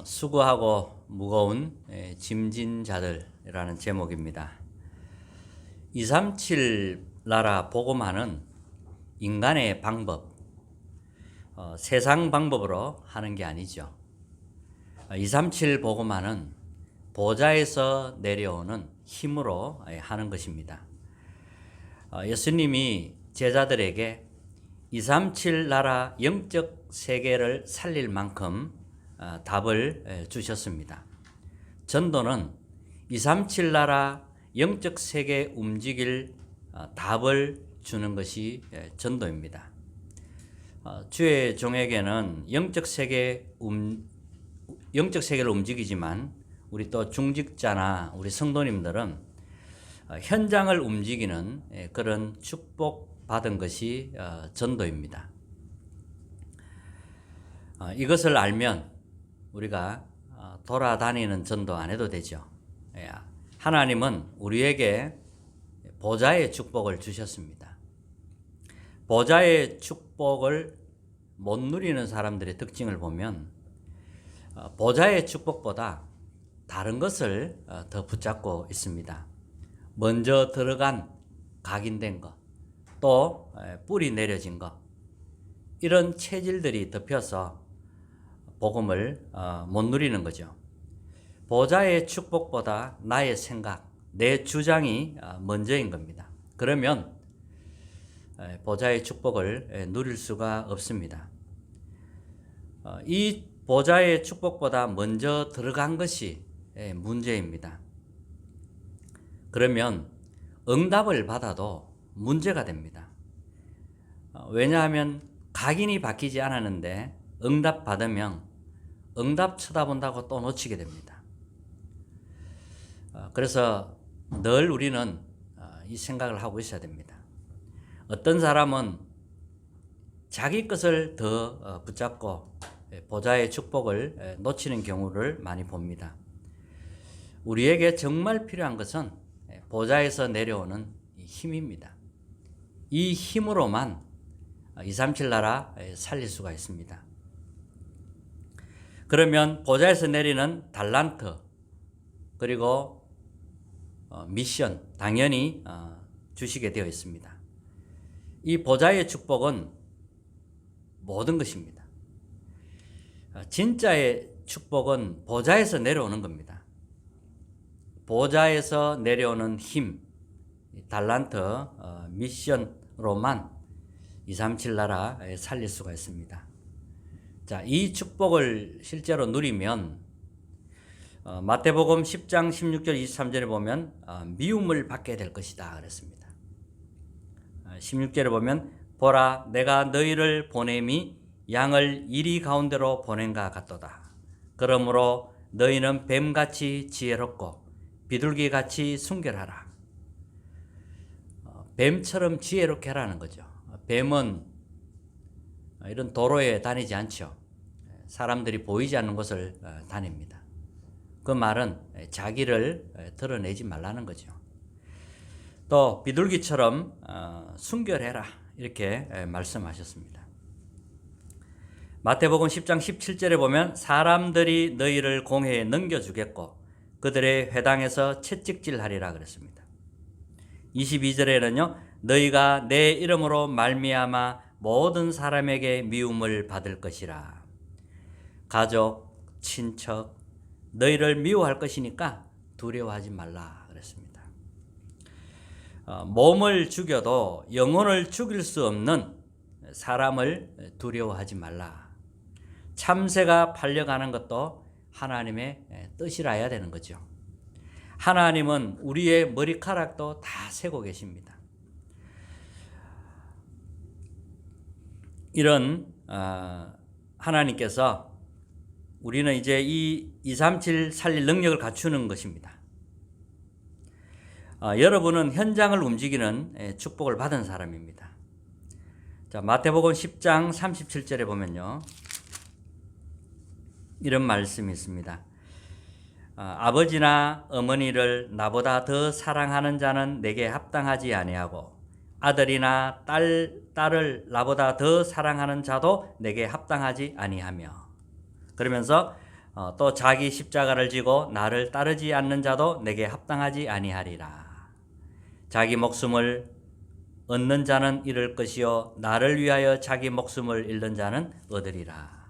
수고하고 무거운 짐진 자들이라는 제목입니다. 237 나라 복음화는 인간의 방법, 세상 방법으로 하는 게 아니죠. 237 복음화는 보좌에서 내려오는 힘으로 하는 것입니다. 예수님이 제자들에게 237 나라 영적 세계를 살릴 만큼 답을 주셨습니다. 전도는 237 나라 영적 세계 움직일 답을 주는 것이 전도입니다. 주의 종에게는 영적 세계를 움직이지만 우리 또 중직자나 우리 성도님들은 현장을 움직이는 그런 축복 받은 것이 전도입니다. 이것을 알면 우리가 돌아다니는 전도 안 해도 되죠. 하나님은 우리에게 보좌의 축복을 주셨습니다. 보좌의 축복을 못 누리는 사람들의 특징을 보면 보좌의 축복보다 다른 것을 더 붙잡고 있습니다. 먼저 들어간 각인된 것, 또 뿌리 내려진 것, 이런 체질들이 덮여서 복음을 못 누리는 거죠. 보좌의 축복보다 나의 생각, 내 주장이 먼저인 겁니다. 그러면 보좌의 축복을 누릴 수가 없습니다. 이 보좌의 축복보다 먼저 들어간 것이 문제입니다. 그러면 응답을 받아도 문제가 됩니다. 왜냐하면 각인이 바뀌지 않았는데 응답 받으면 응답 쳐다본다고 또 놓치게 됩니다. 그래서 늘 우리는 이 생각을 하고 있어야 됩니다. 어떤 사람은 자기 것을 더 붙잡고 보좌의 축복을 놓치는 경우를 많이 봅니다. 우리에게 정말 필요한 것은 보좌에서 내려오는 힘입니다. 이 힘으로만 237 나라 살릴 수가 있습니다. 그러면 보좌에서 내리는 달란트 그리고 미션 당연히 주시게 되어 있습니다. 이 보좌의 축복은 모든 것입니다. 진짜의 축복은 보좌에서 내려오는 겁니다. 보좌에서 내려오는 힘, 달란트, 미션으로만 237 나라 살릴 수가 있습니다. 자, 이 축복을 실제로 누리면 마태복음 10장 16절 23절에 보면 미움을 받게 될 것이다 그랬습니다. 16절에 보면 보라 내가 너희를 보냄이 양을 이리 가운데로 보낸가 같도다. 그러므로 너희는 뱀같이 지혜롭고 비둘기같이 순결하라. 뱀처럼 지혜롭게 하라는 거죠. 뱀은 이런 도로에 다니지 않죠. 사람들이 보이지 않는 곳을 다닙니다. 그 말은 자기를 드러내지 말라는 거죠. 또 비둘기처럼 순결해라 이렇게 말씀하셨습니다. 마태복음 10장 17절에 보면 사람들이 너희를 공회에 넘겨주겠고 그들의 회당에서 채찍질하리라 그랬습니다. 22절에는요. 너희가 내 이름으로 말미암아 모든 사람에게 미움을 받을 것이라. 가족, 친척, 너희를 미워할 것이니까 두려워하지 말라 그랬습니다. 몸을 죽여도 영혼을 죽일 수 없는 사람을 두려워하지 말라. 참새가 팔려가는 것도 하나님의 뜻이라야 되는 거죠. 하나님은 우리의 머리카락도 다 세고 계십니다. 이런 하나님께서 우리는 이제 이 237 살릴 능력을 갖추는 것입니다. 여러분은 현장을 움직이는 축복을 받은 사람입니다. 자, 마태복음 10장 37절에 보면요. 이런 말씀이 있습니다. 아버지나 어머니를 나보다 더 사랑하는 자는 내게 합당하지 아니하고 아들이나 딸을 나보다 더 사랑하는 자도 내게 합당하지 아니하며. 그러면서 또 자기 십자가를 지고 나를 따르지 않는 자도 내게 합당하지 아니하리라. 자기 목숨을 얻는 자는 잃을 것이요 나를 위하여 자기 목숨을 잃는 자는 얻으리라.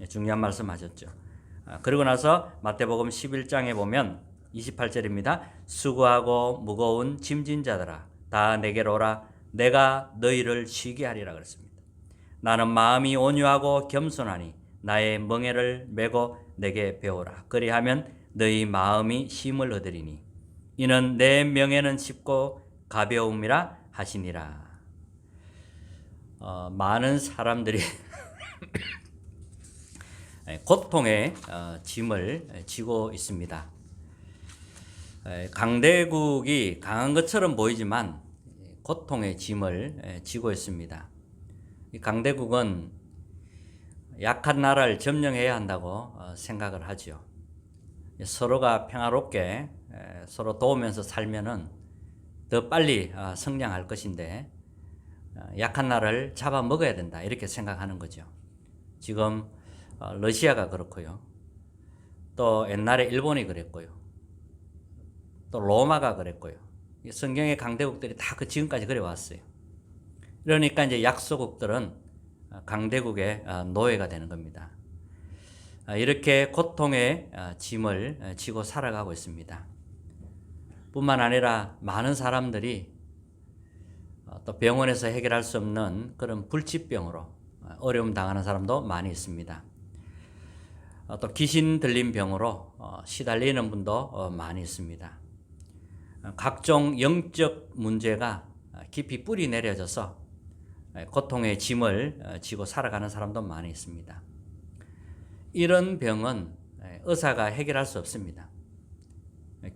중요한 말씀 하셨죠. 그리고 나서 마태복음 11장에 보면 28절입니다. 수고하고 무거운 짐진 자들아 다 내게로 오라 내가 너희를 쉬게 하리라 그랬습니다. 나는 마음이 온유하고 겸손하니 나의 멍에를 메고 내게 배우라. 그리하면 너희 마음이 쉼을 얻으리니 이는 내 명예는 쉽고 가벼움이라 하시니라. 많은 사람들이 고통의 짐을 지고 있습니다. 강대국이 강한 것처럼 보이지만 고통의 짐을 지고 있습니다. 강대국은 약한 나라를 점령해야 한다고 생각을 하죠. 서로가 평화롭게 서로 도우면서 살면은 더 빨리 성장할 것인데 약한 나라를 잡아먹어야 된다 이렇게 생각하는 거죠. 지금 러시아가 그렇고요. 또 옛날에 일본이 그랬고요. 또 로마가 그랬고요. 성경의 강대국들이 다 지금까지 그래 왔어요. 그러니까 이제 약소국들은 강대국의 노예가 되는 겁니다. 이렇게 고통의 짐을 지고 살아가고 있습니다. 뿐만 아니라 많은 사람들이 또 병원에서 해결할 수 없는 그런 불치병으로 어려움 당하는 사람도 많이 있습니다. 또 귀신 들린 병으로 시달리는 분도 많이 있습니다. 각종 영적 문제가 깊이 뿌리 내려져서 고통의 짐을 지고 살아가는 사람도 많이 있습니다. 이런 병은 의사가 해결할 수 없습니다.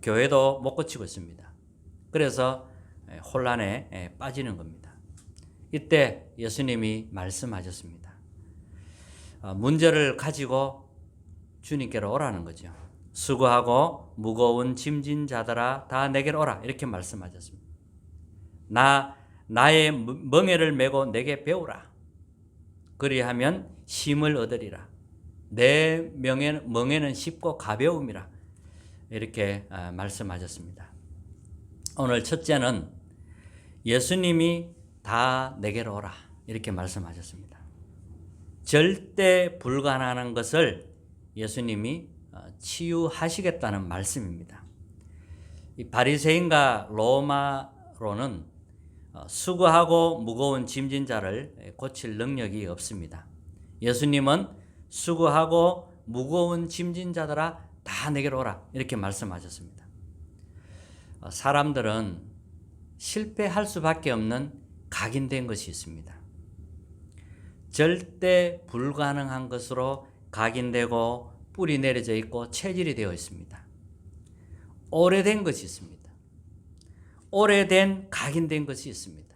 교회도 못 고치고 있습니다. 그래서 혼란에 빠지는 겁니다. 이때 예수님이 말씀하셨습니다. 문제를 가지고 주님께로 오라는 거죠. 수고하고 무거운 짐진 자들아 다 내게로 오라 이렇게 말씀하셨습니다. 나의 멍에를 메고 내게 배우라. 그리하면 쉼을 얻으리라. 내 멍에는 쉽고 가벼움이라 이렇게 말씀하셨습니다. 오늘 첫째는 예수님이 다 내게로 오라 이렇게 말씀하셨습니다. 절대 불가능한 것을 예수님이 치유하시겠다는 말씀입니다. 이 바리새인과 로마로는 수고하고 무거운 짐진 자를 고칠 능력이 없습니다. 예수님은 수고하고 무거운 짐진 자들아 다 내게로 오라 이렇게 말씀하셨습니다. 사람들은 실패할 수밖에 없는 각인된 것이 있습니다. 절대 불가능한 것으로 각인되고 뿌리 내려져 있고 체질이 되어 있습니다. 오래된 것이 있습니다. 오래된 각인된 것이 있습니다.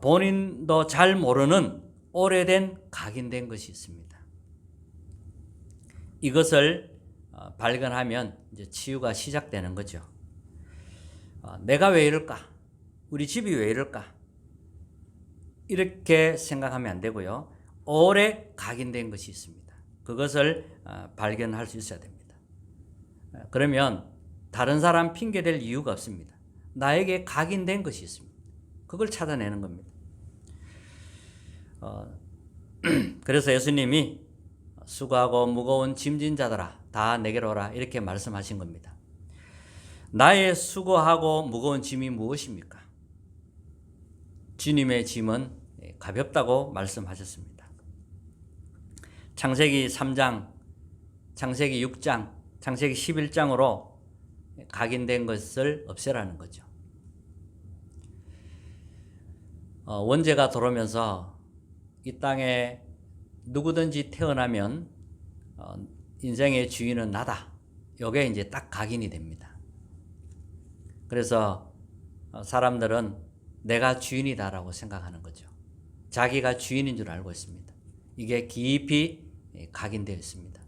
본인도 잘 모르는 오래된 각인된 것이 있습니다. 이것을 발견하면 이제 치유가 시작되는 거죠. 내가 왜 이럴까? 우리 집이 왜 이럴까? 이렇게 생각하면 안 되고요. 오래 각인된 것이 있습니다. 그것을 발견할 수 있어야 됩니다. 그러면 다른 사람 핑계댈 이유가 없습니다. 나에게 각인된 것이 있습니다. 그걸 찾아내는 겁니다. 그래서 예수님이 수고하고 무거운 짐진 자들아 다 내게로 오라 이렇게 말씀하신 겁니다. 나의 수고하고 무거운 짐이 무엇입니까? 주님의 짐은 가볍다고 말씀하셨습니다. 창세기 3장, 창세기 6장, 창세기 11장으로 각인된 것을 없애라는 거죠. 원죄가 들어오면서 이 땅에 누구든지 태어나면 인생의 주인은 나다. 이게 이제 딱 각인이 됩니다. 그래서 사람들은 내가 주인이다라고 생각하는 거죠. 자기가 주인인 줄 알고 있습니다. 이게 깊이 각인되어 있습니다.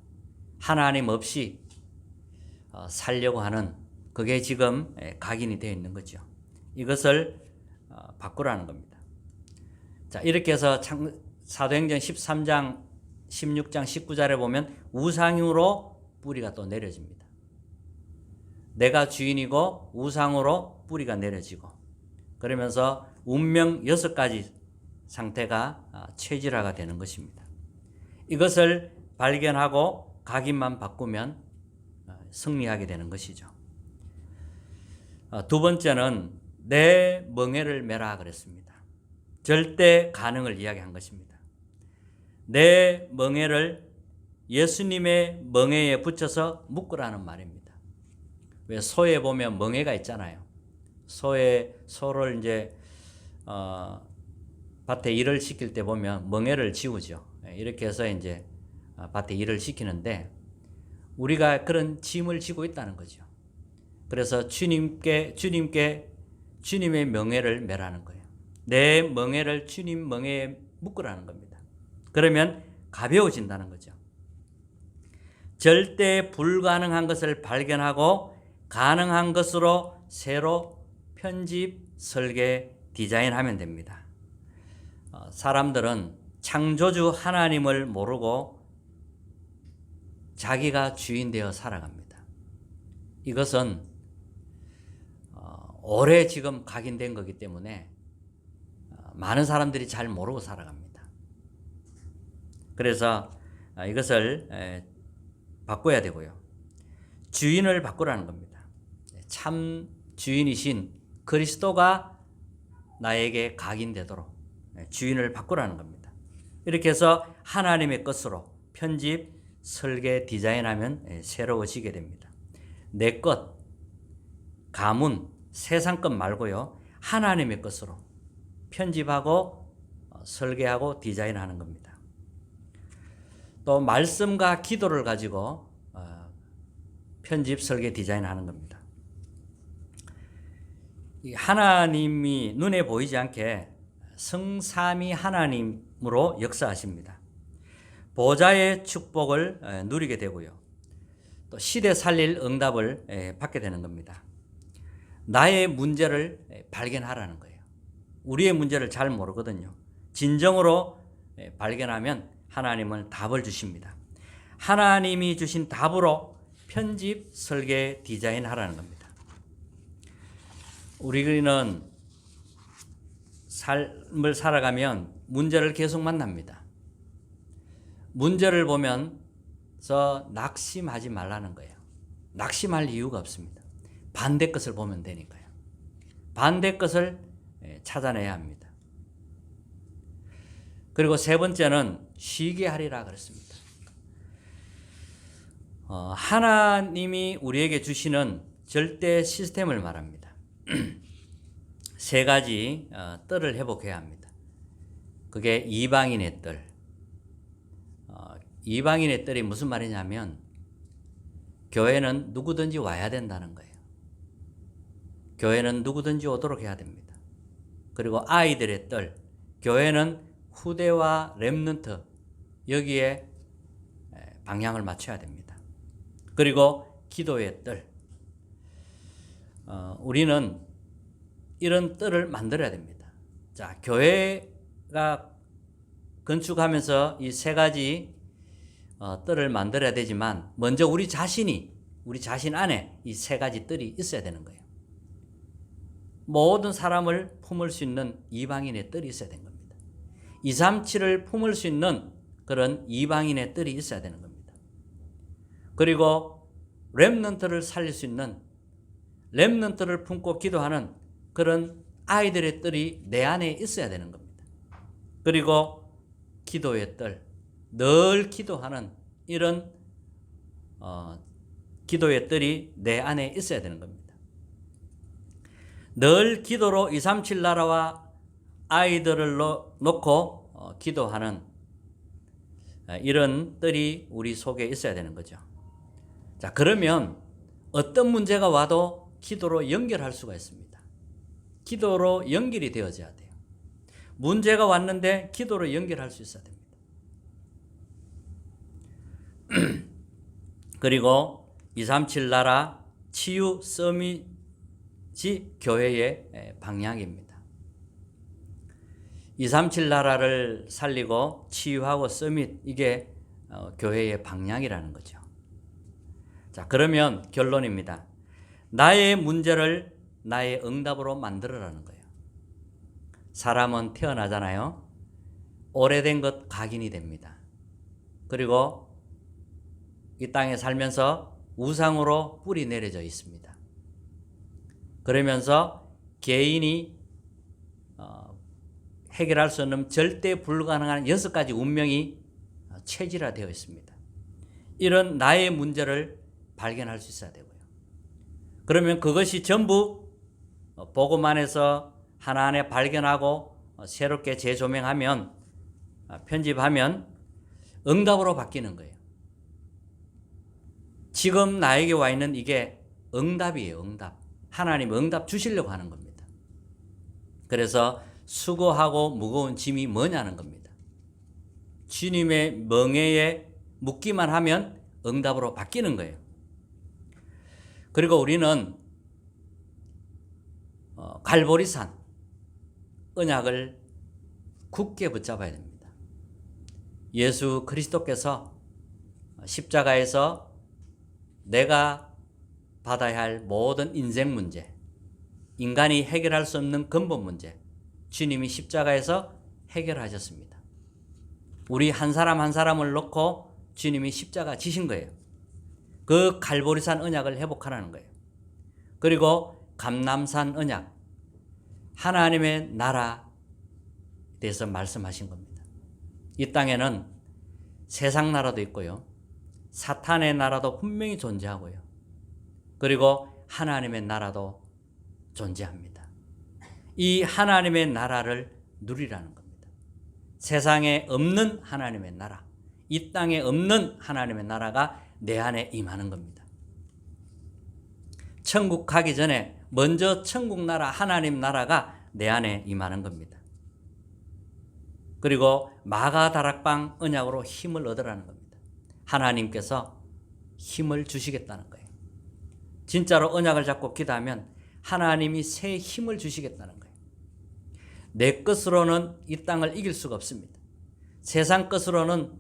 하나님 없이 살려고 하는 그게 지금 각인이 되어 있는 거죠. 이것을 바꾸라는 겁니다. 자, 이렇게 해서 사도행전 13장 16장 19절에 보면 우상으로 뿌리가 또 내려집니다. 내가 주인이고 우상으로 뿌리가 내려지고 그러면서 운명 6가지 상태가 체질화가 되는 것입니다. 이것을 발견하고 각인만 바꾸면 승리하게 되는 것이죠. 두 번째는 내 멍에를 메라 그랬습니다. 절대 가능을 이야기한 것입니다. 내 멍에를 예수님의 멍에에 붙여서 묶으라는 말입니다. 왜 소에 보면 멍에가 있잖아요. 소를 이제 밭에 일을 시킬 때 보면 멍에를 지우죠. 이렇게 해서 이제 밭에 일을 시키는데 우리가 그런 짐을 지고 있다는 거죠. 그래서 주님의 멍에를 메라는 거예요. 내 멍에를 주님 멍에에 묶으라는 겁니다. 그러면 가벼워진다는 거죠. 절대 불가능한 것을 발견하고 가능한 것으로 새로 편집, 설계, 디자인하면 됩니다. 사람들은 창조주 하나님을 모르고 자기가 주인 되어 살아갑니다. 이것은 오래 지금 각인된 거기 때문에 많은 사람들이 잘 모르고 살아갑니다. 그래서 이것을 바꿔야 되고요. 주인을 바꾸라는 겁니다. 참 주인이신 그리스도가 나에게 각인되도록 주인을 바꾸라는 겁니다. 이렇게 해서 하나님의 것으로 편집, 설계, 디자인하면 새로워지게 됩니다. 내 것, 가문, 세상 것 말고요. 하나님의 것으로 편집하고 설계하고 디자인하는 겁니다. 또 말씀과 기도를 가지고 편집, 설계, 디자인하는 겁니다. 하나님이 눈에 보이지 않게 성삼위 하나님으로 역사하십니다. 보좌의 축복을 누리게 되고요. 또 시대 살릴 응답을 받게 되는 겁니다. 나의 문제를 발견하라는 거예요. 우리의 문제를 잘 모르거든요. 진정으로 발견하면 하나님은 답을 주십니다. 하나님이 주신 답으로 편집, 설계, 디자인하라는 겁니다. 우리는 삶을 살아가면 문제를 계속 만납니다. 문제를 보면서 낙심하지 말라는 거예요. 낙심할 이유가 없습니다. 반대 것을 보면 되니까요. 반대 것을 찾아내야 합니다. 그리고 세 번째는 쉬게 하리라 그랬습니다. 하나님이 우리에게 주시는 절대 시스템을 말합니다. 세 가지 뜰을 회복해야 합니다. 그게 이방인의 뜰. 이방인의 뜰이 무슨 말이냐면 교회는 누구든지 와야 된다는 거예요. 교회는 누구든지 오도록 해야 됩니다. 그리고 아이들의 뜰. 교회는 후대와 렘넌트 여기에 방향을 맞춰야 됩니다. 그리고 기도의 뜰. 우리는 이런 뜰을 만들어야 됩니다. 자, 교회가 건축하면서 이 세 가지 뜰을 만들어야 되지만 먼저 우리 자신 안에 이 세 가지 뜰이 있어야 되는 거예요. 모든 사람을 품을 수 있는 이방인의 뜰이 있어야 되는 겁니다. 237을 품을 수 있는 그런 이방인의 뜰이 있어야 되는 겁니다. 그리고 렘넌트를 살릴 수 있는 렘넌트를 품고 기도하는 그런 아이들의 뜰이 내 안에 있어야 되는 겁니다. 그리고 기도의 뜰, 늘 기도하는 이런 기도의 뜰이 내 안에 있어야 되는 겁니다. 늘 기도로 237 나라와 아이들을 놓고 기도하는 이런 뜰이 우리 속에 있어야 되는 거죠. 자, 그러면 어떤 문제가 와도 기도로 연결할 수가 있습니다. 기도로 연결이 되어져야 돼요. 문제가 왔는데 기도로 연결할 수 있어야 됩니다. 그리고 237 나라 치유 서밋이 교회의 방향입니다. 237 나라를 살리고 치유하고 서밋 이게 교회의 방향이라는 거죠. 자, 그러면 결론입니다. 나의 문제를 나의 응답으로 만들어라는 거예요. 사람은 태어나잖아요. 오래된 것 각인이 됩니다. 그리고 이 땅에 살면서 우상으로 뿌리 내려져 있습니다. 그러면서 개인이 해결할 수 없는 절대 불가능한 6가지 운명이 체질화되어 있습니다. 이런 나의 문제를 발견할 수 있어야 되고요. 그러면 그것이 전부 복음 안에서 하나하나 발견하고 새롭게 재조명하면, 편집하면 응답으로 바뀌는 거예요. 지금 나에게 와 있는 이게 응답이에요. 응답. 하나님 응답 주시려고 하는 겁니다. 그래서 수고하고 무거운 짐이 뭐냐는 겁니다. 주님의 멍에에 묻기만 하면 응답으로 바뀌는 거예요. 그리고 우리는 갈보리산 언약을 굳게 붙잡아야 됩니다. 예수 그리스도께서 십자가에서 내가 받아야 할 모든 인생 문제, 인간이 해결할 수 없는 근본 문제, 주님이 십자가에서 해결하셨습니다. 우리 한 사람 한 사람을 놓고 주님이 십자가 지신 거예요. 그 갈보리산 언약을 회복하라는 거예요. 그리고 감람산 언약, 하나님의 나라에 대해서 말씀하신 겁니다. 이 땅에는 세상 나라도 있고요, 사탄의 나라도 분명히 존재하고요, 그리고 하나님의 나라도 존재합니다. 이 하나님의 나라를 누리라는 겁니다. 세상에 없는 하나님의 나라, 이 땅에 없는 하나님의 나라가 내 안에 임하는 겁니다. 천국 가기 전에 먼저 천국 나라, 하나님 나라가 내 안에 임하는 겁니다. 그리고 마가다락방 언약으로 힘을 얻으라는 겁니다. 하나님께서 힘을 주시겠다는 거예요. 진짜로 언약을 잡고 기도하면 하나님이 새 힘을 주시겠다는 거예요. 내 것으로는 이 땅을 이길 수가 없습니다. 세상 것으로는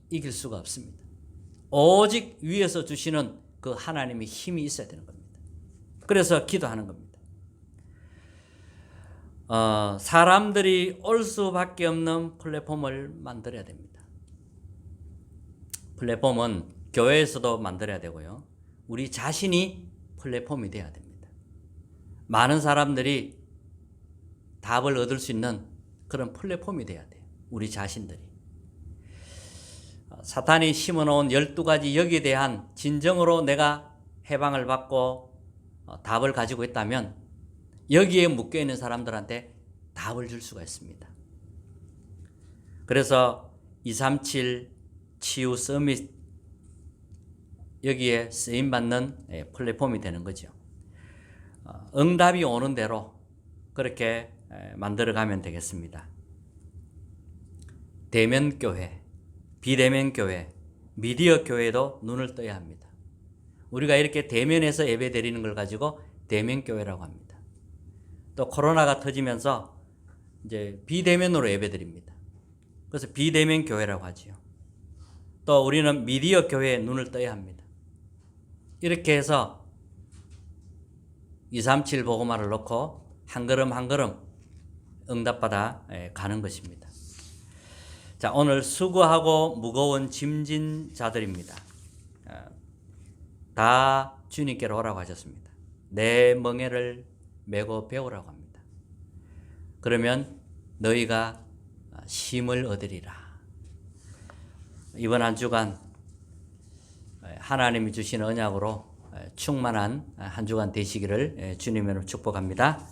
이길 수가 없습니다. 오직 위에서 주시는 그 하나님의 힘이 있어야 되는 겁니다. 그래서 기도하는 겁니다. 사람들이 올 수밖에 없는 플랫폼을 만들어야 됩니다. 플랫폼은 교회에서도 만들어야 되고요, 우리 자신이 플랫폼이 돼야 됩니다. 많은 사람들이 답을 얻을 수 있는 그런 플랫폼이 돼야 돼요. 우리 자신들이. 사탄이 심어놓은 12가지 역에 대한 진정으로 내가 해방을 받고 답을 가지고 있다면 여기에 묶여있는 사람들한테 답을 줄 수가 있습니다. 그래서 237 치유 서밋, 여기에 쓰임받는 플랫폼이 되는 거죠. 응답이 오는 대로 그렇게 만들어가면 되겠습니다. 대면교회, 비대면교회, 미디어 교회도 눈을 떠야 합니다. 우리가 이렇게 대면에서 예배 드리는 걸 가지고 대면교회라고 합니다. 또 코로나가 터지면서 이제 비대면으로 예배 드립니다. 그래서 비대면 교회라고 하지요. 또 우리는 미디어 교회에 눈을 떠야 합니다. 이렇게 해서 237 복음화를 놓고 한 걸음 한 걸음 응답받아 가는 것입니다. 자, 오늘 수고하고 무거운 짐진 자들입니다. 다 주님께로 오라고 하셨습니다. 내 멍에를 메고 배우라고 합니다. 그러면 너희가 쉼을 얻으리라. 이번 한 주간 하나님이 주신 언약으로 충만한 한 주간 되시기를 주님으로 축복합니다.